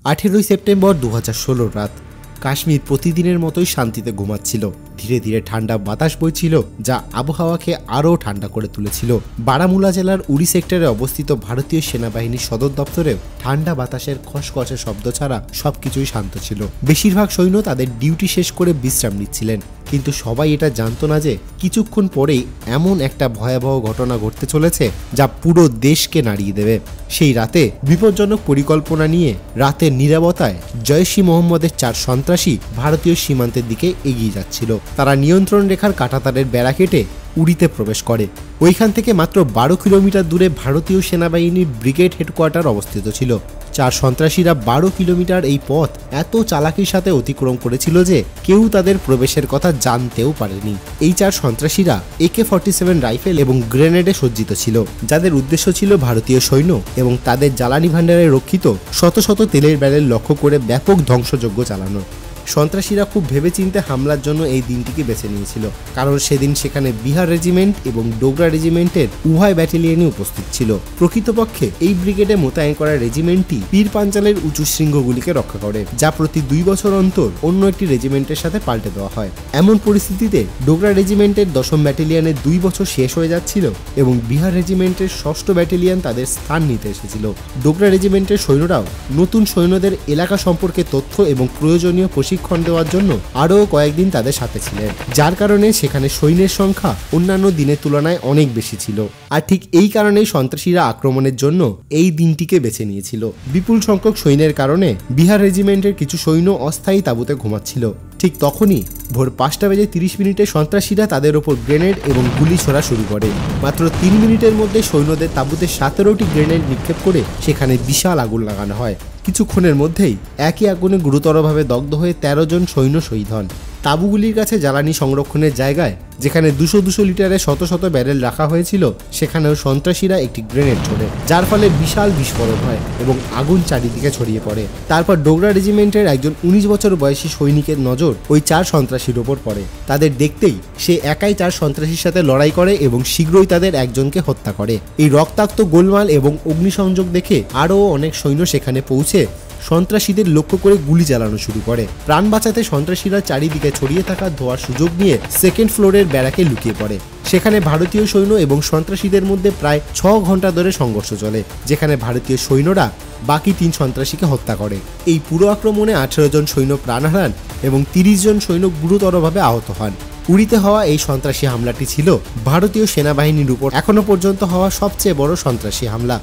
18 September 2016 রাত। কাশ্মীর প্রতিদিনের মতোই শান্তিতে ঘুমাচ্ছিল। ধীরে ধীরে ঠান্ডা বাতাস বইছিল, যা আবহাওয়াকে আরও ঠান্ডা করে তুলেছিল। বারামুলা জেলার উড়ি সেক্টরে অবস্থিত ভারতীয় সেনাবাহিনীর সদর দপ্তরেও ঠান্ডা বাতাসের খসখসে শব্দ ছাড়া সবকিছুই শান্ত ছিল। বেশিরভাগ সৈন্য তাদের ডিউটি শেষ করে বিশ্রাম নিচ্ছিলেন, কিন্তু সবাই এটা জানতো না যে কিছুক্ষণ পরেই এমন একটা ভয়াবহ ঘটনা ঘটতে চলেছে যা পুরো দেশকে নাড়িয়ে দেবে। সেই রাতে বিপজ্জনক পরিকল্পনা নিয়ে রাতের নীরবতায় জৈশ-ই মোহাম্মদের 4 সন্ত্রাসী ভারতীয় সীমান্তের দিকে এগিয়ে যাচ্ছিল। তারা নিয়ন্ত্রণ রেখার কাঁটাতারের বেড়া কেটে উড়িতে প্রবেশ করে। ওইখান থেকে মাত্র 12 কিলোমিটার দূরে ভারতীয় সেনাবাহিনীর ব্রিগেড হেডকোয়ার্টার অবস্থিত ছিল। 4 সন্ত্রাসীরা 12 কিলোমিটার এই পথ এত চালাকির সাথে অতিক্রম করেছিল যে কেউ তাদের প্রবেশের কথা জানতেও পারেনি। এই 4 সন্ত্রাসীরা AK-47 রাইফেল এবং গ্রেনেডে সজ্জিত ছিল, যাদের উদ্দেশ্য ছিল ভারতীয় সৈন্য এবং তাদের জ্বালানি ভাণ্ডারে রক্ষিত শত শত তেলের ব্যারেল লক্ষ্য করে ব্যাপক ধ্বংসযজ্ঞ চালানো। সন্ত্রাসীরা খুব ভেবেচিন্তে হামলার জন্য এই দিনটিকে বেছে নিয়েছিল, কারণ সেদিন সেখানে বিহার রেজিমেন্ট এবং ডোগরা রেজিমেন্টের উভয় ব্যাটালিয়নই উপস্থিত ছিল। প্রকৃতপক্ষে এই ব্রিগেডে মোতায়েন করা রেজিমেন্টটি পীর পাঞ্চালের উঁচু শৃঙ্গগুলিকে রক্ষা করে, যা প্রতি 2 বছর অন্তর অন্য একটি রেজিমেন্টের সাথে পাল্টে দেওয়া হয়। এমন পরিস্থিতিতে ডোগরা রেজিমেন্টের 10ম ব্যাটালিয়নের 2 বছর শেষ হয়ে যাচ্ছিল এবং বিহার রেজিমেন্টের 6ষ্ঠ ব্যাটালিয়ন তাদের স্থান নিতে এসেছিল। ডোগরা রেজিমেন্টের সৈন্যরাও নতুন সৈন্যদের এলাকা সম্পর্কে তথ্য এবং প্রয়োজনীয় প্রশিক্ষণ দেওয়ার জন্য আরও কয়েকদিন তাদের সাথে ছিলেন, যার কারণে সেখানে সৈন্যের সংখ্যা অন্যান্য দিনের তুলনায় অনেক বেশি ছিল। আর ঠিক এই কারণেই সন্ত্রাসীরা আক্রমণের জন্য এই দিনটিকে বেছে নিয়েছিল। বিপুল সংখ্যক সৈন্যের কারণে বিহার রেজিমেন্টের কিছু সৈন্য অস্থায়ী তাঁবুতে ঘুমাচ্ছিল। ঠিক তখনই ভোর 5:30 সন্ত্রাসীরা তাদের ওপর গ্রেনেড এবং গুলি ছোড়া শুরু করে। মাত্র 3 মিনিটের মধ্যে সৈন্যদের তাঁবুতে 17টি গ্রেনেড নিক্ষেপ করে সেখানে বিশাল আগুন লাগানো হয়। কিছুক্ষণের মধ্যেই একই আগুনে গুরুতরভাবে দগ্ধ হয়ে 13 জন সৈন্য শহীদ হন। তাঁবুগুলির কাছে জ্বালানি সংরক্ষণের জায়গায়, যেখানে 200 লিটারের শত শত ব্যারেল রাখা হয়েছিল, সেখানেও সন্ত্রাসীরা একটি গ্রেনেড ছোড়ে, যার ফলে বিশাল বিস্ফোরণ হয় এবং আগুন চারিদিকে ছড়িয়ে পড়ে। তারপর ডোগরা রেজিমেন্টের একজন 19 বছর বয়সী সৈনিকের নজর ওই 4 সন্ত্রাসীর ওপর পড়ে। তাদের দেখতেই সে একাই 4 সন্ত্রাসীর সাথে লড়াই করে এবং শীঘ্রই তাদের একজনকে হত্যা করে। এই রক্তাক্ত গোলমাল এবং অগ্নিসংযোগ দেখে আরও অনেক সৈন্য সেখানে পৌঁছে সন্ত্রাসীদের লক্ষ্য করে গুলি চালানো শুরু করে। প্রাণ বাঁচাতে সন্ত্রাসীরা চারিদিকে ছড়িয়ে থাকা ধোঁয়ার সুযোগ নিয়ে 2nd ফ্লোরের ব্যারাকে লুকিয়ে পড়ে। সেখানে ভারতীয় সৈন্য এবং সন্ত্রাসীদের মধ্যে প্রায় 6 ঘন্টা ধরে সংঘর্ষ চলে, যেখানে ভারতীয় সৈন্যরা বাকি 3 সন্ত্রাসীকে হত্যা করে। এই পুরো আক্রমণে 18 জন সৈন্য প্রাণ হারান এবং 30 জন সৈন্য গুরুতরভাবে আহত হন। উড়িতে হওয়া এই সন্ত্রাসী হামলাটি ছিল ভারতীয় সেনাবাহিনীর উপর এখনো পর্যন্ত হওয়া সবচেয়ে বড় সন্ত্রাসী হামলা।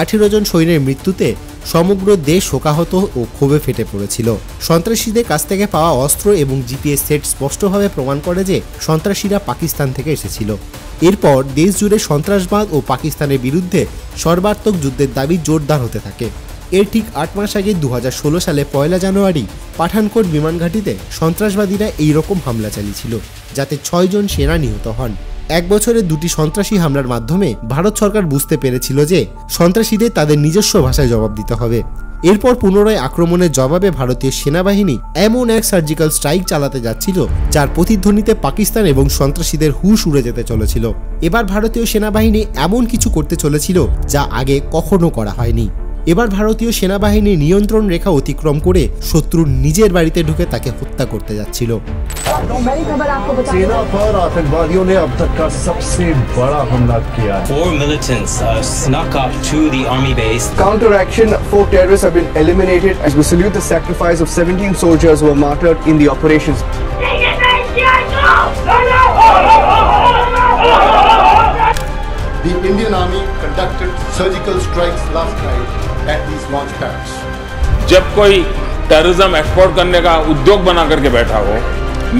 18 জন সৈন্যের মৃত্যুতে সমগ্র দেশ শোকাহত ও ক্ষোভে ফেটে পড়েছিল। সন্ত্রাসীদের কাছ থেকে পাওয়া অস্ত্র এবং জিপিএস সেট স্পষ্টভাবে প্রমাণ করে যে সন্ত্রাসীরা পাকিস্তান থেকে এসেছিল। এরপর দেশ জুড়ে সন্ত্রাসবাদ ও পাকিস্তানের বিরুদ্ধে সর্বাত্মক যুদ্ধের দাবি জোরদার হতে থাকে। এর ঠিক 8 মাস আগে 2016 সালে 1 জানুয়ারি পাঠানকোট বিমান ঘাঁটিতে সন্ত্রাসবাদীরা এইরকম হামলা চালিয়েছিল, যাতে 6 জন সেনা নিহত হন। 1 বছরে 2টি সন্ত্রাসী হামলার মাধ্যমে ভারত সরকার বুঝতে পেরেছিল যে সন্ত্রাসীদের তাদের নিজস্ব ভাষায় জবাব দিতে হবে। এরপর পুনরায় আক্রমণের জবাবে ভারতীয় সেনাবাহিনী এমন এক সার্জিক্যাল স্ট্রাইক চালাতে যাচ্ছিল, যার প্রতিধ্বনিতে পাকিস্তান এবং সন্ত্রাসীদের হুঁশ উড়ে যেতে চলেছিল। এবার ভারতীয় সেনাবাহিনী এমন কিছু করতে চলেছিল যা আগে কখনো করা হয়নি। এবার ভারতীয় সেনাবাহিনী নিয়ন্ত্রণ রেখা অতিক্রম করে শত্রুর নিজের বাড়িতে ঢুকে তাকে হত্যা করতে যাচ্ছিল। सेना पर आतंकवादियों ने अब तक का सबसे बड़ा हमला किया है। 4 militants snuck up to the army base. Counteraction, 4 terrorists have been eliminated as we salute the sacrifice of 17 soldiers who were martyred in the operations. The Indian Army conducted surgical strikes last night at these launch pads. जब कोई terrorism export करने का उद्योग बना करके बैठा हो,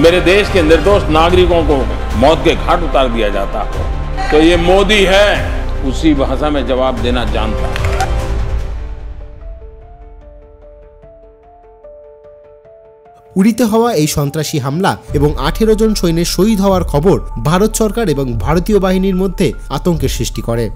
मेरे देश के निर्दोष नागरिकों को मौत के घाट उतार दिया जाता हो, तो ये मोदी है उसी भाषा में जवाब देना जानता है। উড়িতে হওয়া এই সন্ত্রাসী হামলা এবং 18 জন সৈন্যের শহীদ হওয়ার খবর ভারত সরকার এবং ভারতীয় বাহিনীর মধ্যে আতঙ্কের সৃষ্টি করে।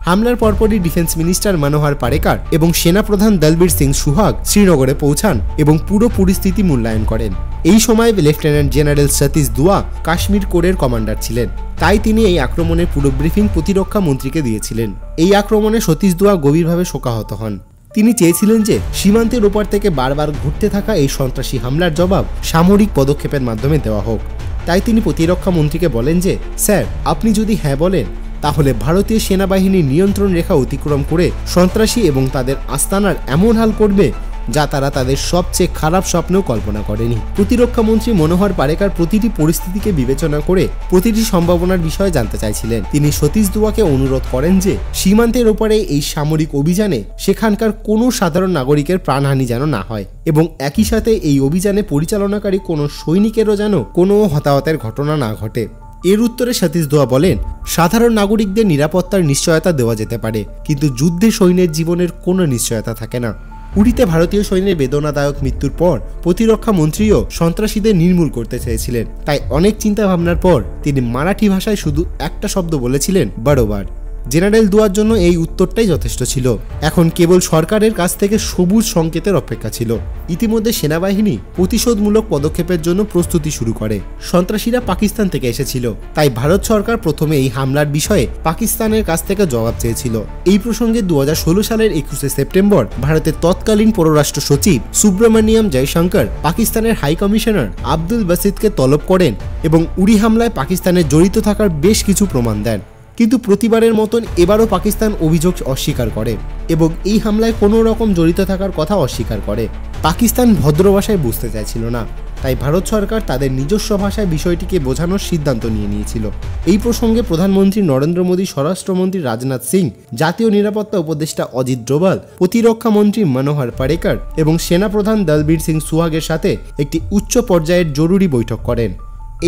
হামলার পরপরই ডিফেন্স মিনিস্টার মনোহর পারেকার এবং সেনাপ্রধান দলবীর সিং সুহাগ শ্রীনগরে পৌঁছান এবং পুরো পরিস্থিতি মূল্যায়ন করেন। এই সময় লেফটেন্যান্ট জেনারেল সতীশ দুয়া কাশ্মীর কোরের কমান্ডার ছিলেন, তাই তিনি এই আক্রমণের পুরো ব্রিফিং প্রতিরক্ষা মন্ত্রীকে দিয়েছিলেন। এই আক্রমণে সতীশ দুয়া গভীরভাবে শোকাহত হন। তিনি চেয়েছিলেন যে সীমান্তের ওপার থেকে বারবার ঘুরতে থাকা এই সন্ত্রাসী হামলার জবাব সামরিক পদক্ষেপের মাধ্যমে দেওয়া হোক। তাই তিনি প্রতিরক্ষা মন্ত্রীকে বলেন যে, স্যার, আপনি যদি হ্যাঁ বলেন তাহলে ভারতীয় সেনাবাহিনীর নিয়ন্ত্রণ রেখা অতিক্রম করে সন্ত্রাসী এবং তাদের আস্তানার এমন হাল করবে যা তারা তাদের সবচেয়ে খারাপ স্বপ্নেও কল্পনা করেনি। প্রতিরক্ষা মন্ত্রী মনোহর পারেকার প্রতিটি পরিস্থিতিকে বিবেচনা করে প্রতিটি সম্ভাবনার বিষয়ে জানতে চাইছিলেন। তিনি সতীশ দুয়াকে অনুরোধ করেন যে সীমান্তের ওপারে এই সামরিক অভিযানে সেখানকার কোনো সাধারণ নাগরিকের প্রাণহানি যেন না হয় এবং একই সাথে এই অভিযানে পরিচালনাকারী কোনো সৈনিকেরও যেন কোনো হতাহতের ঘটনা না ঘটে। এর উত্তরে সতীশ দুয়া বলেন, সাধারণ নাগরিকদের নিরাপত্তার নিশ্চয়তা দেওয়া যেতে পারে, কিন্তু যুদ্ধে সৈন্যের জীবনের কোনো নিশ্চয়তা থাকে না। উড়িতে ভারতীয় সৈন্যের বেদনাদায়ক মৃত্যুর পর প্রতিরক্ষা মন্ত্রীও সন্ত্রাসীদের নির্মূল করতে চেয়েছিলেন। তাই অনেক চিন্তা ভাবনার পর তিনি মারাঠি ভাষায় শুধু একটা শব্দ বলেছিলেন, বড়োবার। জেনারেল দুয়ার জন্য এই উত্তরটাই যথেষ্ট ছিল। এখন কেবল সরকারের কাছ থেকে সবুজ সংকেতের অপেক্ষা ছিল। ইতিমধ্যে সেনাবাহিনী প্রতিশোধমূলক পদক্ষেপের জন্য প্রস্তুতি শুরু করে। সন্ত্রাসীরা পাকিস্তান থেকে এসেছিল, তাই ভারত সরকার প্রথমে এই হামলার বিষয়ে পাকিস্তানের কাছ থেকে জবাব চেয়েছিল। এই প্রসঙ্গে 2016 সালের 21শে সেপ্টেম্বর ভারতের তৎকালীন পররাষ্ট্র সচিব সুব্রমণিয়াম জয়শঙ্কর পাকিস্তানের হাই কমিশনার আব্দুল বাসিদকে তলব করেন এবং উড়ি হামলায় পাকিস্তানের জড়িত থাকার বেশ কিছু প্রমাণ দেন। কিন্তু প্রতিবারের মতন এবারও পাকিস্তান অভিযোগ অস্বীকার করে এবং এই হামলায় কোনো রকম জড়িত থাকার কথা অস্বীকার করে। পাকিস্তান ভদ্র ভাষায় বুঝতে চাইছিল না, তাই ভারত সরকার তাদের নিজস্ব ভাষায় বিষয়টিকে বোঝানোর সিদ্ধান্ত নিয়েছিল। এই প্রসঙ্গে প্রধানমন্ত্রী নরেন্দ্র মোদী, স্বরাষ্ট্রমন্ত্রী রাজনাথ সিং, জাতীয় নিরাপত্তা উপদেষ্টা অজিত ডোভাল, প্রতিরক্ষা মন্ত্রী মনোহর পারেকার এবং সেনাপ্রধান দলবীর সিং সুহাগের সাথে একটি উচ্চ পর্যায়ের জরুরি বৈঠক করেন।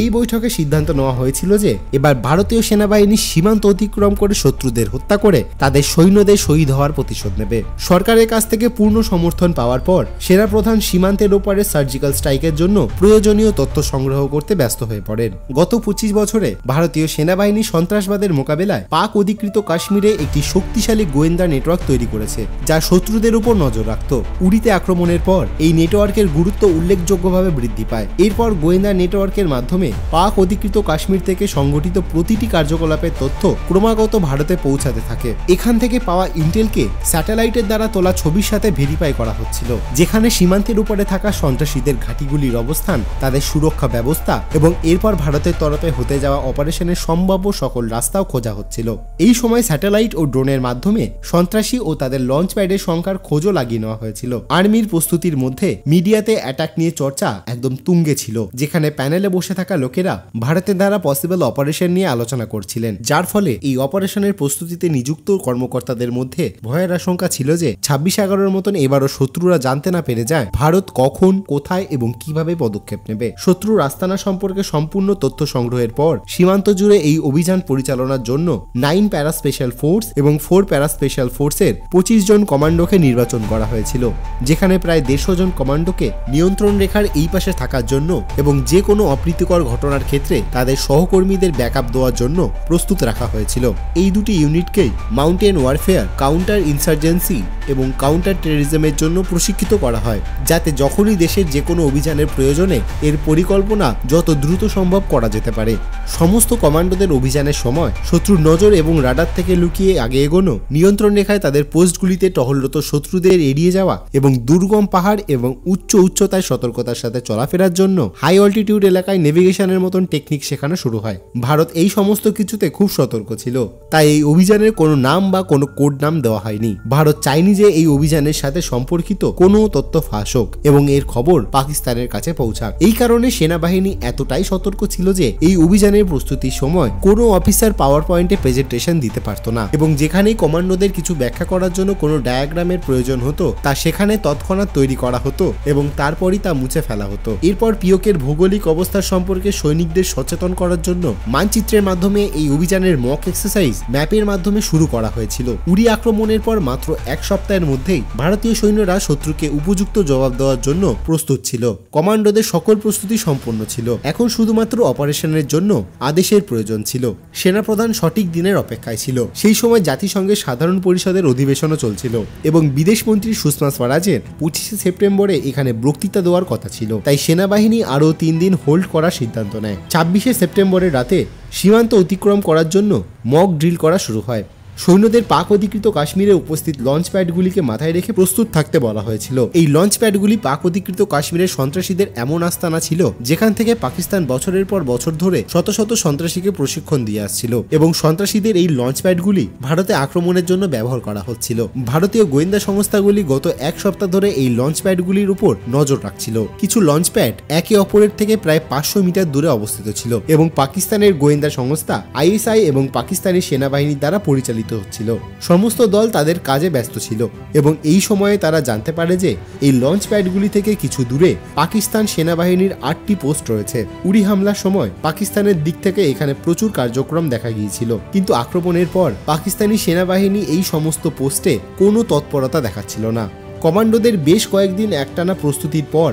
এই বৈঠকে সিদ্ধান্ত নেওয়া হয়েছিল যে এবার ভারতীয় সেনাবাহিনী সীমান্ত অতিক্রম করে শত্রুদের হত্যা করে তাদের সৈন্যদের শহীদ হওয়ার প্রতিশোধ নেবে। সরকারের কাছ থেকে পূর্ণ সমর্থন পাওয়ার পর সেনাপ্রধান সীমান্তের ওপারে সার্জিক্যাল স্ট্রাইকের জন্য প্রয়োজনীয় তথ্য সংগ্রহ করতে ব্যস্ত হয়ে পড়েন। গত 25 বছরে ভারতীয় সেনাবাহিনী সন্ত্রাসবাদের মোকাবেলায় পাক অধিকৃত কাশ্মীরে একটি শক্তিশালী গোয়েন্দা নেটওয়ার্ক তৈরি করেছে, যা শত্রুদের উপর নজর রাখত। উড়িতে আক্রমণের পর এই নেটওয়ার্কের গুরুত্ব উল্লেখযোগ্যভাবে বৃদ্ধি পায়। এরপর গোয়েন্দা নেটওয়ার্কের মাধ্যমে পাক অধিকৃত কাশ্মীর থেকে সংগঠিত প্রতিটি কার্যকলাপের তথ্য ক্রমাগত ভারতে পৌঁছাতে থাকে। এখান থেকে পাওয়া ইন্টেলকে স্যাটেলাইটের দ্বারা তোলা ছবির সাথে ভেরিফাই করা হচ্ছিল, যেখানে সীমান্তের উপরে থাকা সন্ত্রাসীদের ঘাঁটিগুলির অবস্থান, তাদের সুরক্ষা ব্যবস্থা এবং এরপর ভারতের তরফে হতে যাওয়া অপারেশনের সম্ভাব্য সকল রাস্তাও খোঁজা হচ্ছিল। এই সময় স্যাটেলাইট ও ড্রোনের মাধ্যমে সন্ত্রাসী ও তাদের লঞ্চ প্যাডের সংখ্যার খোঁজও লাগিয়ে নেওয়া হয়েছিল। আর্মির প্রস্তুতির মধ্যে মিডিয়াতে অ্যাটাক নিয়ে চর্চা একদম তুঙ্গে ছিল, যেখানে প্যানেলে বসে থাকা লোকেরা ভারতের দ্বারা পসিবল অপারেশন নিয়ে আলোচনা করছিলেন, যার ফলে এই অপারেশনের প্রস্তুতিতে নিযুক্ত কর্মকর্তাদের মধ্যে ভয়ের আশঙ্কা ছিল যে 26/11-এর মতন এবারও শত্রুরা জানতে না পেরে যায় ভারত কখন, কোথায় এবং কিভাবে পদক্ষেপ নেবে। শত্রুর আস্তানা সম্পর্কে সম্পূর্ণ তথ্য সংগ্রহের পর সীমান্ত জুড়ে এই অভিযান পরিচালনার জন্য 9 প্যারা স্পেশাল ফোর্স এবং 4 প্যারা স্পেশাল ফোর্সের 25 জন কমান্ডোকে নির্বাচন করা হয়েছিল, যেখানে প্রায় 150 জন কমান্ডোকে নিয়ন্ত্রণ রেখার এই পাশে থাকার জন্য এবং যে কোনো অপ্রীতিকর ঘটনার ক্ষেত্রে তাদের সহকর্মীদের ব্যাকআপ দেওয়ার জন্য প্রস্তুত রাখা হয়েছিল। এই দুটি ইউনিটকেই মাউন্টেন ওয়ারফেয়ার, কাউন্টার ইনসার্জেন্সি এবং কাউন্টার টেররিজমের জন্য প্রশিক্ষিত করা হয়, যাতে যখনই দেশের যে কোনো অভিযানের প্রয়োজনে এর পরিকল্পনা যত দ্রুত সম্ভব করা যেতে পারে। সমস্ত কমান্ডোদের অভিযানের সময় শত্রুর নজর এবং রাডার থেকে লুকিয়ে আগে এগোনো, নিয়ন্ত্রণ রেখায় তাদের পোস্টগুলিতে টহলরত শত্রুদের এড়িয়ে যাওয়া এবং দুর্গম পাহাড় এবং উচ্চতায় সতর্কতার সাথে চলাফেরার জন্য হাই অল্টিটিউড এলাকায় নেভিগেশনের মতন টেকনিক শেখানো শুরু হয়। ভারত এই সমস্ত কিছুতে খুব সতর্ক ছিল, তাই এই অভিযানের কোনো নাম বা কোনো কোড নাম দেওয়া হয়নি। ভারত চায়নি যে এই অভিযানের সাথে সম্পর্কিত কোনো তথ্য ফাঁস হোক এবং এর খবর পাকিস্তানের কাছে পৌঁছাক। এই কারণে সেনাবাহিনী এতটাই সতর্ক ছিল যে এই অভিযানের প্রস্তুতির সময় কোনো অফিসার পাওয়ার পয়েন্টে প্রেজেন্টেশন দিতে পারত না এবং যেখানেই কমান্ডোদের কিছু ব্যাখ্যা করার জন্য কোনো ডায়াগ্রামের প্রয়োজন হতো তা সেখানে তৎক্ষণাৎ তৈরি করা হতো এবং তারপরই তা মুছে ফেলা হতো। এরপর পিওকের ভৌগোলিক অবস্থার সম্পর্কে সৈনিকদের সচেতন করার জন্য মানচিত্রের মাধ্যমে এই অভিযানের মক এক্সারসাইজ ম্যাপের মাধ্যমে শুরু করা হয়েছিল। উড়ি আক্রমণের পর মাত্র 1 সপ্তাহের মধ্যেই ভারতীয় সৈন্যরা শত্রুকে উপযুক্ত জবাব দেওয়ার জন্য প্রস্তুত ছিল। কমান্ডোদের সকল প্রস্তুতি সম্পন্ন ছিল, এখন শুধুমাত্র অপারেশনের জন্য আদেশের প্রয়োজন ছিল। সেনাপ্রধান সঠিক দিনের অপেক্ষায় ছিল। সেই সময় জাতিসংঘের সাধারণ পরিষদের অধিবেশনও চলছিল এবং বিদেশমন্ত্রী সুষমা স্বরাজের 25শে সেপ্টেম্বরে এখানে বক্তৃতা দেওয়ার কথা ছিল, তাই সেনাবাহিনী আরও 3 দিন হোল্ড করার সিদ্ধান্ত নেয়। 26শে সেপ্টেম্বরের রাতে সীমান্ত অতিক্রম করার জন্য মক ড্রিল করা শুরু হয়। সৈন্যদের পাক অধিকৃত কাশ্মীরে উপস্থিত লঞ্চ প্যাডগুলিকে মাথায় রেখে প্রস্তুত থাকতে বলা হয়েছিল। এই লঞ্চ প্যাডগুলি পাক অধিকৃত কাশ্মীরের সন্ত্রাসীদের এমন আস্তানা ছিল যেখান থেকে পাকিস্তান বছরের পর বছর ধরে শত শত সন্ত্রাসীকে প্রশিক্ষণ দিয়ে আসছিল এবং সন্ত্রাসীদের এই লঞ্চ প্যাডগুলি ভারতে আক্রমণের জন্য ব্যবহার করা হচ্ছিল। ভারতীয় গোয়েন্দা সংস্থাগুলি গত এক সপ্তাহ ধরে এই লঞ্চ প্যাডগুলির উপর নজর রাখছিল। কিছু লঞ্চ প্যাড একে অপরের থেকে প্রায় 500 মিটার দূরে অবস্থিত ছিল এবং পাকিস্তানের গোয়েন্দা সংস্থা ISI এবং পাকিস্তানি সেনাবাহিনীর দ্বারা পরিচালিত হচ্ছিল। সমস্ত দল তাদের কাজে ব্যস্ত ছিল এবং এই সময়ে তারা জানতে পারে যে এই লঞ্চ প্যাডগুলি থেকে কিছু দূরে পাকিস্তান সেনাবাহিনীর 8টি পোস্ট রয়েছে। উড়ি হামলার সময় পাকিস্তানের দিক থেকে এখানে প্রচুর কার্যক্রম দেখা গিয়েছিল, কিন্তু আক্রমণের পর পাকিস্তানি সেনাবাহিনী এই সমস্ত পোস্টে কোনো তৎপরতা দেখাচ্ছিল না। কমান্ডোদের বেশ কয়েকদিন একটানা প্রস্তুতির পর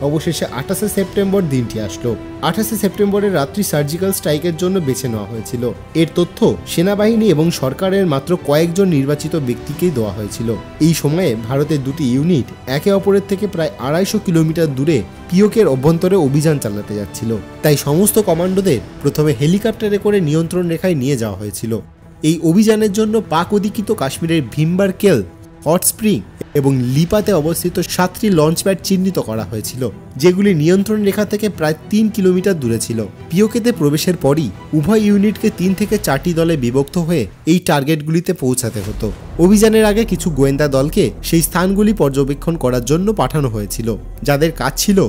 অবশেষে 28শে সেপ্টেম্বর দিনটি আসলো। 28শে সেপ্টেম্বরের রাত্রি সার্জিক্যাল স্ট্রাইকের জন্য বেছে নেওয়া হয়েছিল। এর তথ্য সেনাবাহিনী এবং সরকারের মাত্র কয়েকজন নির্বাচিত ব্যক্তিকেই দেওয়া হয়েছিল। এই সময়ে ভারতের দুটি ইউনিট একে অপরের থেকে প্রায় 250 কিলোমিটার দূরে পিওকের অভ্যন্তরে অভিযান চালাতে যাচ্ছিল। তাই সমস্ত কমান্ডোদের প্রথমে হেলিকপ্টারে করে নিয়ন্ত্রণ রেখায় নিয়ে যাওয়া হয়েছিল। এই অভিযানের জন্য পাক অধিকৃত কাশ্মীরের ভিমবারকেল, হট স্প্রিং এবং লিপাতে অবস্থিত 7টি লঞ্চ প্যাড চিহ্নিত করা হয়েছিল, যেগুলি নিয়ন্ত্রণ রেখা থেকে প্রায় 3 কিলোমিটার দূরে ছিল। পিওকেতে প্রবেশের পরই উভয় ইউনিটকে 3 থেকে 4টি দলে বিভক্ত হয়ে এই টার্গেটগুলিতে পৌঁছাতে হতো। অভিযানের আগে কিছু গোয়েন্দা দলকে সেই স্থানগুলি পর্যবেক্ষণ করার জন্য পাঠানো হয়েছিল, যাদের কাজ ছিল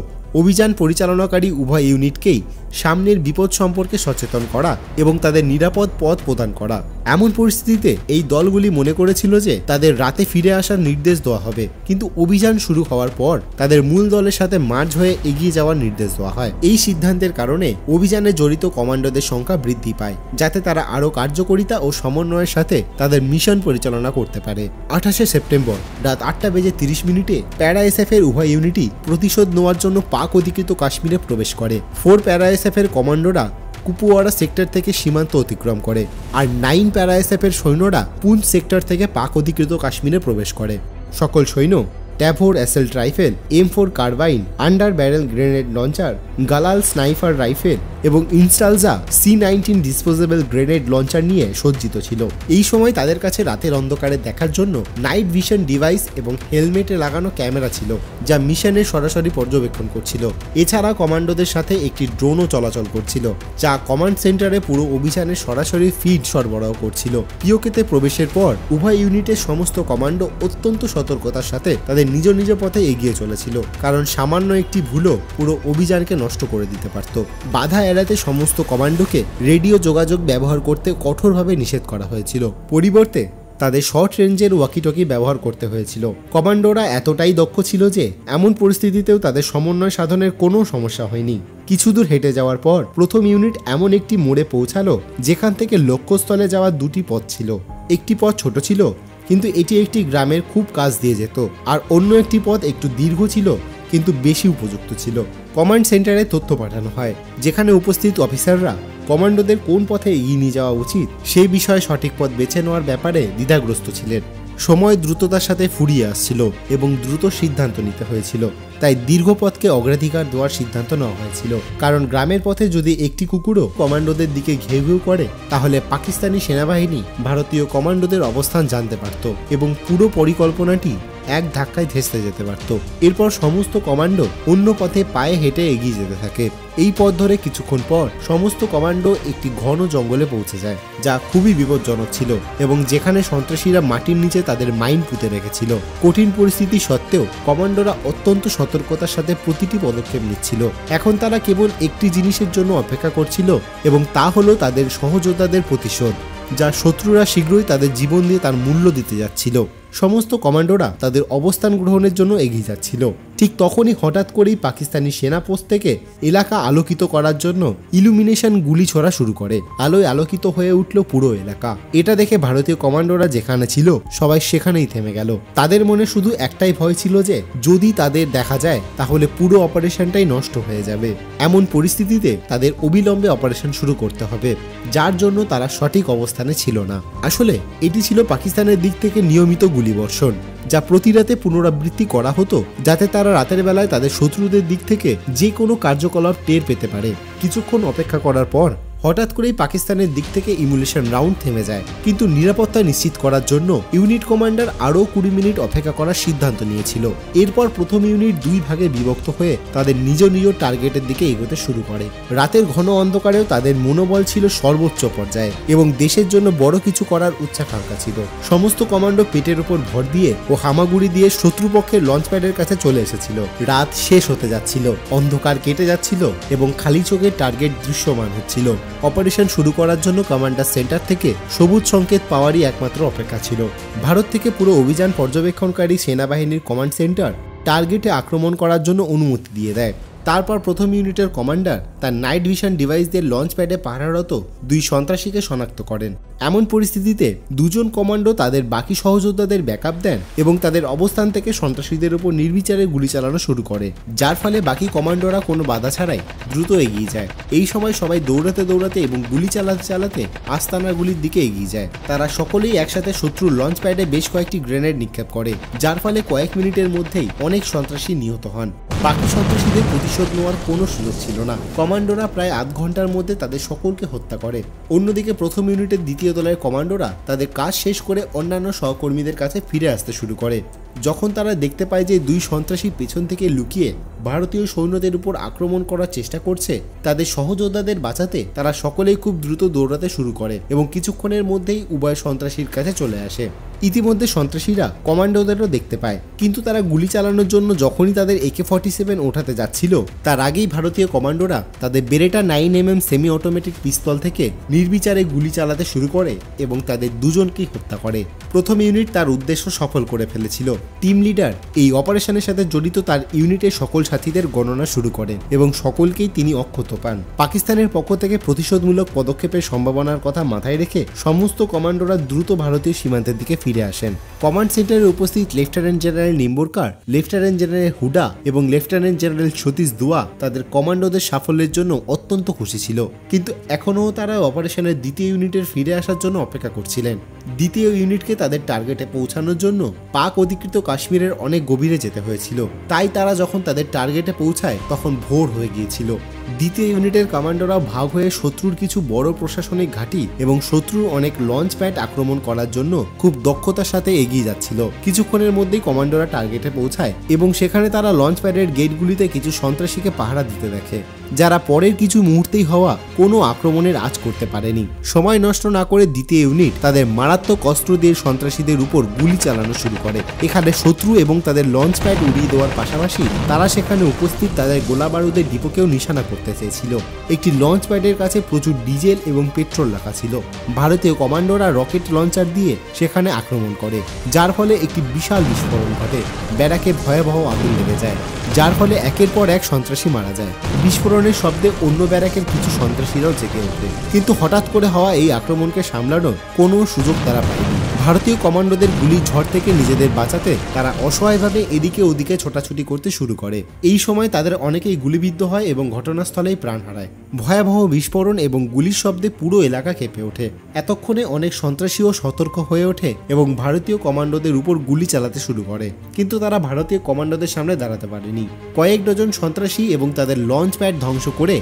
অভিযান পরিচালনাকারী উভয় ইউনিটকেই সামনের বিপদ সম্পর্কে সচেতন করা এবং তাদের নিরাপদ পথ প্রদান করা। এমন পরিস্থিতিতে এই দলগুলি মনে করেছিল যে তাদের রাতে ফিরে আসার নির্দেশ দেওয়া হবে, কিন্তু অভিযান শুরু হওয়ার পর তাদের মূল দলের সাথে মার্চ হয়ে এগিয়ে যাওয়ার নির্দেশ দেওয়া হয়। এই সিদ্ধান্তের কারণে অভিযানে জড়িত কমান্ডোদের সংখ্যা বৃদ্ধি পায়, যাতে তারা আরও কার্যকরিতা ও সমন্বয়ের সাথে তাদের মিশন পরিচালনা করতে পারে। 28শে সেপ্টেম্বর রাত 8:30 প্যারা SF এর উভয় ইউনিটই প্রতিশোধ নেওয়ার জন্য পাক অধিকৃত কাশ্মীরে প্রবেশ করে। 4 প্যারা SF এর কমান্ডোরা কুপওয়ারা সেক্টর থেকে সীমান্ত অতিক্রম করে, আর 9 প্যারা SF এর সৈন্যরা পুঞ্চ সেক্টর থেকে পাক অধিকৃত কাশ্মীরে প্রবেশ করে। সকল সৈন্য Tavor assault rifle, M4 carbine, under barrel grenade launcher, Galil sniper rifle এবং Instalaza C19 disposable grenade launcher নিয়ে সজ্জিত ছিল। এই সময় তাদের কাছে রাতের অন্ধকারে দেখার জন্য নাইট ভিশন ডিভাইস এবং হেলমেটে লাগানো ক্যামেরা ছিল, যা মিশনের সরাসরি পর্যবেক্ষণ করছিল। এছাড়া কমান্ডোদের সাথে একটি ড্রোনও চলাচল করছিল, যা কমান্ড সেন্টারে পুরো অভিযানের সরাসরি ফিড সরবরাহ করছিল। পিওকেতে প্রবেশের পর উভয় ইউনিটের সমস্ত কমান্ডো অত্যন্ত সতর্কতার সাথে তাদের নিজ নিজ পথে এগিয়ে চলেছিল, কারণ সামান্য একটি ভুলও পুরো অভিযানকে নষ্ট করে দিতে পারত। বাধা এড়াতে সমস্ত কমান্ডোকে রেডিও যোগাযোগ ব্যবহার করতে কঠোরভাবে নিষেধ করা হয়েছিল। পরিবর্তে তাদের শর্ট রেঞ্জের ওয়াকিটকি ব্যবহার করতে হয়েছিল। কমান্ডোরা এতটাই দক্ষ ছিল যে এমন পরিস্থিতিতেও তাদের সমন্বয় সাধনের কোনো সমস্যা হয়নি। কিছু দূর হেঁটে যাওয়ার পর প্রথম ইউনিট এমন একটি মোড়ে পৌঁছালো যেখান থেকে লক্ষ্যস্থলে যাওয়ার দুটি পথ ছিল। একটি পথ ছোট ছিল, কিন্তু এটি একটি গ্রামের খুব কাছ দিয়ে যেত, আর অন্য একটি পথ একটু দীর্ঘ ছিল কিন্তু বেশি উপযুক্ত ছিল। কমান্ড সেন্টারে তথ্য পাঠানো হয়, যেখানে উপস্থিত অফিসাররা কমান্ডোদের কোন পথে এগিয়ে নিয়ে যাওয়া উচিত সেই বিষয়ে সঠিক পথ বেছে নেওয়ার ব্যাপারে দ্বিধাগ্রস্ত ছিলেন। সময় দ্রুততার সাথে ফুরিয়ে আসছিল এবং দ্রুত সিদ্ধান্ত নিতে হয়েছিল, তাই দীর্ঘ পথকে অগ্রাধিকার দেওয়ার সিদ্ধান্ত নেওয়া হয়েছিল। কারণ গ্রামের পথে যদি একটি কুকুরও কমান্ডোদের দিকে ঘেউ ঘেউ করে, তাহলে পাকিস্তানি সেনাবাহিনী ভারতীয় কমান্ডোদের অবস্থান জানতে পারত এবং পুরো পরিকল্পনাটি এক ধাক্কায় ধেসতে যেতে পারত। এরপর সমস্ত কমান্ডো অন্য পথে পায়ে হেঁটে এগিয়ে যেতে থাকে। এই পথ ধরে কিছুক্ষণ পর সমস্ত কমান্ডো একটি ঘন জঙ্গলে পৌঁছে যায়, যা খুবই বিপজ্জনক ছিল এবং যেখানে সন্ত্রাসীরা মাটির নিচে তাদের মাইন পুঁতে রেখেছিল। কঠিন পরিস্থিতি সত্ত্বেও কমান্ডোরা অত্যন্ত সতর্কতার সাথে প্রতিটি পদক্ষেপ নিচ্ছিল। এখন তারা কেবল একটি জিনিসের জন্য অপেক্ষা করছিল, এবং তা হলো তাদের সহযোদ্ধাদের প্রতিশোধ, যা শত্রুরা শীঘ্রই তাদের জীবন দিয়ে তার মূল্য দিতে যাচ্ছিল। সমস্ত কমান্ডোরা তাদের অবস্থান গ্রহণের জন্য এগিয়ে যাচ্ছিল। ঠিক তখনই হঠাৎ করেই পাকিস্তানি সেনা পোস্ট থেকে এলাকা আলোকিত করার জন্য ইলুমিনেশন গুলি ছোড়া শুরু করে। আলোয় আলোকিত হয়ে উঠল পুরো এলাকা। এটা দেখে ভারতীয় কমান্ডোরা যেখানে ছিল সবাই সেখানেই থেমে গেল। তাদের মনে শুধু একটাই ভয় ছিল যে যদি তাদের দেখা যায় তাহলে পুরো অপারেশনটাই নষ্ট হয়ে যাবে। এমন পরিস্থিতিতে তাদের অবিলম্বে অপারেশন শুরু করতে হবে, যার জন্য তারা সঠিক অবস্থানে ছিল না। আসলে এটি ছিল পাকিস্তানের দিক থেকে নিয়মিত গুলিবর্ষণ, যা প্রতি রাতে পুনরাবৃত্তি করা হতো, যাতে তারা রাতের বেলায় তাদের শত্রুদের দিক থেকে যে কোনো কার্যকলাপ টের পেতে পারে। কিছুক্ষণ অপেক্ষা করার পর হঠাৎ করেই পাকিস্তানের দিক থেকে ইমুলেশন রাউন্ড থেমে যায়, কিন্তু নিরাপত্তা নিশ্চিত করার জন্য ইউনিট কমান্ডার আরও 20 মিনিট অপেক্ষা করার সিদ্ধান্ত নিয়েছিল। এরপর প্রথম ইউনিট 2 ভাগে বিভক্ত হয়ে তাদের নিজ নিজ টার্গেটের দিকে এগোতে শুরু করে। রাতের ঘন অন্ধকারেও তাদের মনোবল ছিল সর্বোচ্চ পর্যায়ে এবং দেশের জন্য বড় কিছু করার উচ্চাকাঙ্ক্ষা ছিল। সমস্ত কমান্ডো পেটের উপর ভর দিয়ে ও হামাগুড়ি দিয়ে শত্রুপক্ষের লঞ্চ প্যাডের কাছে চলে এসেছিল। রাত শেষ হতে যাচ্ছিল, অন্ধকার কেটে যাচ্ছিল এবং খালি চোখে টার্গেট দৃশ্যমান হচ্ছিল। অপারেশন শুরু করার জন্য কমান্ডার সেন্টার থেকে সবুজ সংকেত পাওয়ারই একমাত্র অপেক্ষা ছিল। ভারত থেকে পুরো অভিযান পর্যবেক্ষণকারী সেনাবাহিনীর কমান্ড সেন্টার টার্গেটে আক্রমণ করার জন্য অনুমতি দিয়ে দেয়। তারপর প্রথম ইউনিটের কমান্ডার তার নাইট ভিশন ডিভাইস দিয়ে লঞ্চ প্যাডে পাহারারত 2 সন্ত্রাসীকে শনাক্ত করেন। এমন পরিস্থিতিতে 2 জন কমান্ডো তাদের বাকি সহযোদ্ধাদের ব্যাকআপ দেন এবং তাদের অবস্থান থেকে সন্ত্রাসীদের উপর নির্বিচারে গুলি চালানো শুরু করে, যার ফলে বাকি কমান্ডোরা কোনো বাধা ছাড়াই দ্রুত এগিয়ে যায়। এই সময় সবাই দৌড়াতে দৌড়াতে এবং গুলি চালাতে চালাতে আস্তানাগুলির দিকে এগিয়ে যায়। তারা সকলেই একসাথে শত্রুর লঞ্চ প্যাডে বেশ কয়েকটি গ্রেনেড নিক্ষেপ করে, যার ফলে কয়েক মিনিটের মধ্যেই অনেক সন্ত্রাসী নিহত হন। বাকি সন্ত্রাসীদের প্রতিশোধ নেওয়ার কোনো সুযোগ ছিল না। কমান্ডোরা প্রায় আধ ঘন্টার মধ্যে তাদের সকলকে হত্যা করে। অন্যদিকে প্রথম ইউনিটের দ্বিতীয় দলের কমান্ডোরা তাদের কাজ শেষ করে অন্যান্য সহকর্মীদের কাছে ফিরে আসতে শুরু করে। যখন তারা দেখতে পায় যে 2 সন্ত্রাসী পেছন থেকে লুকিয়ে ভারতীয় সৈন্যদের উপর আক্রমণ করার চেষ্টা করছে, তাদের সহযোদ্ধাদের বাঁচাতে তারা সকলেই খুব দ্রুত দৌড়াতে শুরু করে এবং কিছুক্ষণের মধ্যেই উভয় সন্ত্রাসীর কাছে চলে আসে। ইতিমধ্যে সন্ত্রাসীরা কমান্ডোদেরও দেখতে পায়, কিন্তু তারা গুলি চালানোর জন্য যখনই তাদের AK-47 ওঠাতে যাচ্ছিল, তার আগেই ভারতীয় কমান্ডোরা তাদের বেরেটা 9mm সেমি অটোমেটিক পিস্তল থেকে নির্বিচারে গুলি চালাতে শুরু করে এবং তাদের 2 জনকেই হত্যা করে। প্রথম ইউনিট তার উদ্দেশ্য সফল করে ফেলেছিল। টিম লিডার এই অপারেশনের সাথে জড়িত তার ইউনিটের সকল সাথীদের গণনা শুরু করেন এবং সকলকেই তিনি অক্ষত পান। পাকিস্তানের পক্ষ থেকে প্রতিশোধমূলক পদক্ষেপের সম্ভাবনার কথা মাথায় রেখে সমস্ত কমান্ডোরা দ্রুত ভারতীয় সীমান্তের দিকে ফিরে আসেন। কমান্ড সেন্টারে উপস্থিত lieutenant general Nimbhorkar, lieutenant general Hooda এবং লেফটেন্যান্ট জেনারেল সতীশ দুয়া তাদের কমান্ডোদের সাফল্যের জন্য অত্যন্ত খুশি ছিল, কিন্তু এখনও তারা অপারেশনের দ্বিতীয় ইউনিটের ফিরে আসার জন্য অপেক্ষা করছিলেন। দ্বিতীয় ইউনিটকে তাদের টার্গেটে পৌঁছানোর জন্য পাক অধিকৃত কাশ্মীরের অনেক গভীরে যেতে হয়েছিল, তাই তারা যখন তাদের টার্গেটে পৌঁছায় তখন ভোর হয়ে গিয়েছিল। দ্বিতীয় ইউনিটের কমান্ডোরা ভাগ হয়ে শত্রুর কিছু বড় প্রশাসনিক ঘাঁটি এবং শত্রুর অনেক লঞ্চ প্যাড আক্রমণ করার জন্য খুব দক্ষতার সাথে এগিয়ে যাচ্ছিল। কিছুক্ষণের মধ্যেই কমান্ডোরা টার্গেটে পৌঁছায় এবং সেখানে তারা লঞ্চ প্যাডের গেটগুলিতে কিছু সন্ত্রাসীকে পাহারা দিতে দেখে, যারা পরের কিছু মুহূর্তেই হওয়া কোনো আক্রমণের আঁচ করতে পারেনি। সময় নষ্ট না করে দ্বিতীয় ইউনিট তাদের মারাত্মক অস্ত্র দিয়ে সন্ত্রাসীদের উপর গুলি চালানো শুরু করে। এখানে শত্রু এবং তাদের লঞ্চ প্যাড উড়িয়ে দেওয়ার পাশাপাশি তারা সেখানে উপস্থিত তাদের গোলা বারুদের ডিপোকেও নিশানা করতে চেয়েছিল। একটি লঞ্চ প্যাডের কাছে প্রচুর ডিজেল এবং পেট্রোল রাখা ছিল। ভারতীয় কমান্ডোরা রকেট লঞ্চার দিয়ে সেখানে আক্রমণ করে, যার ফলে একটি বিশাল বিস্ফোরণ ঘটে। ব্যারাকে ভয়াবহ আগুন লেগে যায়, যার ফলে একের পর এক সন্ত্রাসী মারা যায়। বিস্ফোরণের শব্দে অন্য ব্যারাকের কিছু সন্ত্রাসীরাও জেগে ওঠে, কিন্তু হঠাৎ করে হওয়া এই আক্রমণকে সামলানোর কোনো সুযোগ তারা পায়নি। ভারতীয় কমান্ডোদের গুলির ঝড় থেকে নিজেদের বাঁচাতে তারা অসহায়ভাবে এদিকে ওদিকে ছোটাছুটি করতে শুরু করে। এই সময় তাদের অনেকেই গুলিবিদ্ধ হয় এবং ঘটনাস্থলেই প্রাণ হারায়। ভয়াবহ বিস্ফোরণ এবং গুলির শব্দে পুরো এলাকা কেঁপে ওঠে। এতক্ষণে অনেক সন্ত্রাসীও সতর্ক হয়ে ওঠে এবং ভারতীয় কমান্ডোদের উপর গুলি চালাতে শুরু করে, কিন্তু তারা ভারতীয় কমান্ডোদের সামনে দাঁড়াতে পারেনি। কয়েক ডজন সন্ত্রাসী এবং তাদের লঞ্চ প্যাড ধ্বংস করে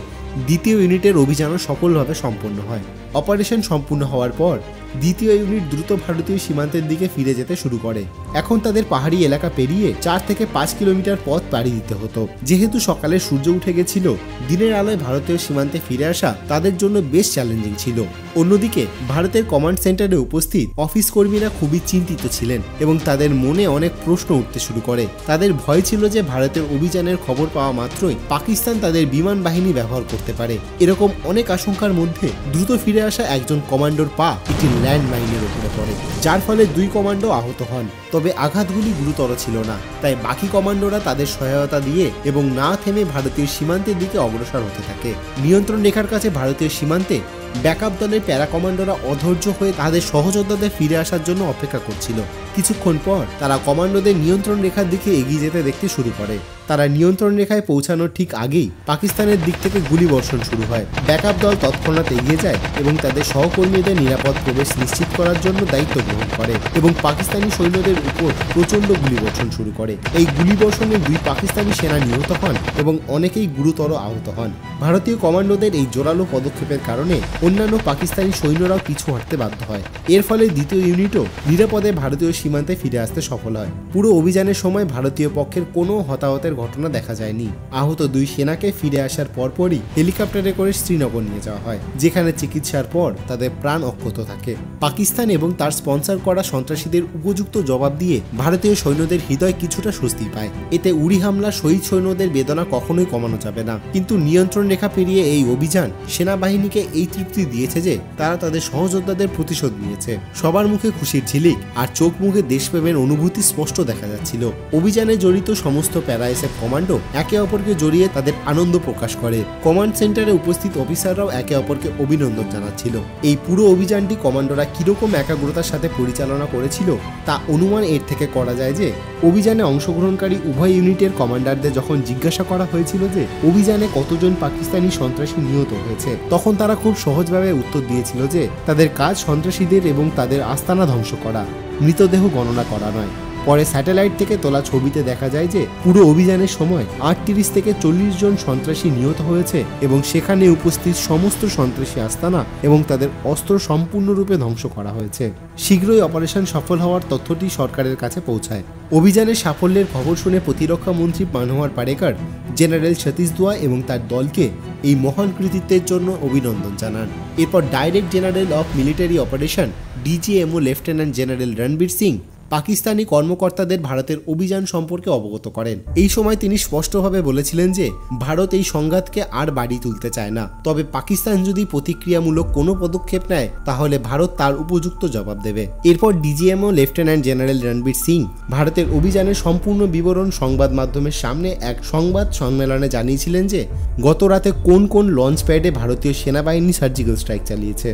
দ্বিতীয় ইউনিটের অভিযানও সফলভাবে সম্পন্ন হয়। অপারেশন সম্পূর্ণ হওয়ার পর দ্বিতীয় ইউনিট দ্রুত ভারতীয় সীমান্তের দিকে ফিরে যেতে শুরু করে। এখন তাদের পাহাড়ি এলাকা পেরিয়ে 4 থেকে 5 কিলোমিটার পথ পাড়ি দিতে হতো। যেহেতু সকালে সূর্য উঠে গেছিল, দিনের আলোয় ভারতীয় সীমান্তে ফিরে আসা তাদের জন্য বেশ চ্যালেঞ্জিং ছিল। অন্যদিকে ভারতের কমান্ড সেন্টারে উপস্থিত অফিস কর্মীরা খুবই চিন্তিত ছিলেন এবং তাদের মনে অনেক প্রশ্ন উঠতে শুরু করে। তাদের ভয় ছিল যে ভারতের অভিযানের খবর পাওয়া মাত্রই পাকিস্তান তাদের বিমান বাহিনী ব্যবহার করতে পারে। এরকম অনেক আশঙ্কার মধ্যে দ্রুত ফিরে আসা একজন কমান্ডোর পা একটি ল্যান্ডমাইনের উপরে পড়ে, যার ফলে 2 কমান্ডো আহত হন, তবে আঘাতগুলি গুরুতর ছিল না। তাই বাকি কমান্ডোরা তাদের সহায়তা দিয়ে এবং না থেমে ভারতীয় সীমান্তের দিকে অগ্রসর হতে থাকে। নিয়ন্ত্রণ রেখার কাছে ভারতীয় সীমান্তে ব্যাকআপ দলের প্যারা কমান্ডোরা অধৈর্য হয়ে তাদের সহযোদ্ধাদের ফিরে আসার জন্য অপেক্ষা করছিল। কিছুক্ষণ পর তারা কমান্ডোদের নিয়ন্ত্রণ রেখার দিকে এগিয়ে যেতে দেখতে শুরু করে। তারা নিয়ন্ত্রণ রেখায় পৌঁছানোর ঠিক আগেই পাকিস্তানের দিক থেকে গুলিবর্ষণ শুরু হয়। ব্যাকআপ দল তৎক্ষণাৎ এগিয়ে যায় এবং তাদের সহকর্মীদের নিরাপদ প্রবেশ নিশ্চিত করার জন্য দায়িত্ব গ্রহণ করে এবং পাকিস্তানি সৈন্যদের উপর প্রচণ্ড গুলিবর্ষণ শুরু করে। এই গুলিবর্ষণে 2 পাকিস্তানি সেনা নিহত হন এবং অনেকেই গুরুতর আহত হন। ভারতীয় কমান্ডোদের এই জোরালো পদক্ষেপের কারণে অন্যান্য পাকিস্তানি সৈন্যরাও পিছু হটতে বাধ্য হয়। এর ফলে দ্বিতীয় ইউনিটও নিরাপদে ভারতীয় সীমান্তে ফিরে আসতে সফল হয়। পুরো অভিযানের সময় ভারতীয় পক্ষের কোনো হতাহতের ঘটনা দেখা যায়নি। আহত 2 সেনাকে ফিরে আসার পরপরই হেলিকপ্টারে করে শ্রীনগর নিয়ে যাওয়া হয়, যেখানে চিকিৎসার পর তাদের প্রাণ অক্ষত থাকে। পাকিস্তান এবং তার স্পন্সর করা সন্ত্রাসীদের উপযুক্ত জবাব দিয়ে ভারতীয় সৈন্যদের হৃদয় কিছুটা স্বস্তি পায়। এতে উড়ি হামলা শহীদ সৈন্যদের বেদনা কখনোই কমানো যাবে না, কিন্তু নিয়ন্ত্রণ রেখা পেরিয়ে এই অভিযান সেনাবাহিনীকে এই তৃপ্তি দিয়েছে যে তারা তাদের সহযোদ্ধাদের প্রতিশোধ নিয়েছে। সবার মুখে খুশির ঝিলিক আর চোখ মুখে দেশপ্রেমের অনুভূতি স্পষ্ট দেখা যাচ্ছিল। অভিযানে জড়িত সমস্ত প্যারাএসএফ কমান্ডো একে অপরকে জড়িয়ে তাদের আনন্দ প্রকাশ করে। কমান্ড সেন্টারে উপস্থিত অফিসাররাও একে অপরকে অভিনন্দন জানাচ্ছিল। এই পুরো অভিযানটি কমান্ডোরা কিরকম একাগ্রতার সাথে পরিচালনা করেছিল তা অনুমান এর থেকে করা যায় যে অভিযানে অংশগ্রহণকারী উভয় ইউনিটের কমান্ডারদের যখন জিজ্ঞাসা করা হয়েছিল যে অভিযানে কতজন পাকিস্তানি সন্ত্রাসী নিহত হয়েছে, তখন তারা খুব সহজভাবে উত্তর দিয়েছিল যে তাদের কাজ সন্ত্রাসীদের এবং তাদের আস্তানা ধ্বংস করা, মৃতদেহ গণনা করা নয়। পরে স্যাটেলাইট থেকে তোলা ছবিতে দেখা যায় যে পুরো অভিযানের সময় 38 থেকে 40 জন সন্ত্রাসী নিহত হয়েছে এবং সেখানে উপস্থিত সমস্ত সন্ত্রাসী আস্তানা এবং তাদের অস্ত্র সম্পূর্ণরূপে ধ্বংস করা হয়েছে। শীঘ্রই অপারেশন সফল হওয়ার তথ্যটি সরকারের কাছে পৌঁছায়। অভিযানের সাফল্যের খবর শুনে প্রতিরক্ষা মন্ত্রী মনোহর পারিকর জেনারেল সতীশ দুয়া এবং তার দলকে এই মহান কৃতিত্বের জন্য অভিনন্দন জানান। এরপর direct general of military operation DGMO lieutenant general Ranbir Singh Pakistani কর্মকর্তাদের ভারতের অভিযান সম্পর্কে অবগত করেন। এই সময় তিনি স্পষ্টভাবে বলেছিলেন যে ভারত এই সংঘাতকে আর বাড়িয়ে তুলতে চায় না, তবে পাকিস্তান যদি প্রতিক্রিয়ামূলক কোনো পদক্ষেপ নেয় তাহলে ভারত তার উপযুক্ত জবাব দেবে। এরপর DGMO lieutenant general Ranbir Singh ভারতের অভিযানের সম্পূর্ণ বিবরণ সংবাদ মাধ্যমের সামনে এক সংবাদ সম্মেলনে জানিয়েছিলেন যে গত রাতে কোন কোন লঞ্চ প্যাডে ভারতীয় সেনাবাহিনী সার্জিক্যাল স্ট্রাইক চালিয়েছে।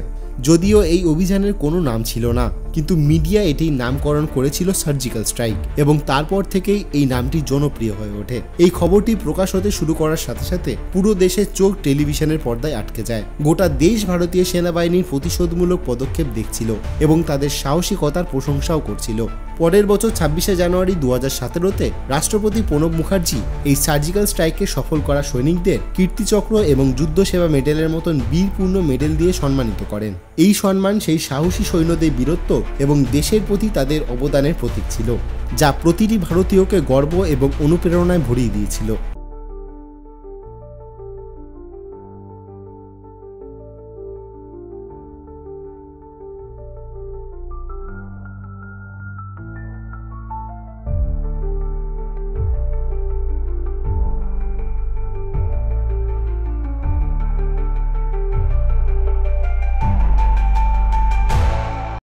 যদিও এই অভিযানের কোনো নাম ছিল না, কিন্তু মিডিয়া এটির নামকরণ করেছিল সার্জিক্যাল স্ট্রাইক এবং তারপর থেকেই এই নামটি জনপ্রিয় হয়ে ওঠে। এই খবরটি প্রকাশ হতে শুরু করার সাথে সাথে পুরো দেশের চোখ টেলিভিশনের পর্দায় আটকে যায়। গোটা দেশ ভারতীয় সেনাবাহিনীর প্রতিশোধমূলক পদক্ষেপ দেখছিল এবং তাদের সাহসিকতার প্রশংসাও করছিল। পরের বছর 26শে জানুয়ারি 2017-তে রাষ্ট্রপতি প্রণব মুখার্জি এই সার্জিক্যাল স্ট্রাইককে সফল করা সৈনিকদের কীর্তিচক্র এবং যুদ্ধ সেবা মেডেলের মতন বীরপূর্ণ মেডেল দিয়ে সম্মানিত করেন। এই সম্মান সেই সাহসী সৈন্যদের বীরত্ব এবং দেশের প্রতি তাদের অবদানের প্রতীক ছিল, যা প্রতিটি ভারতীয়কে গর্ব এবং অনুপ্রেরণায় ভরিয়ে দিয়েছিল।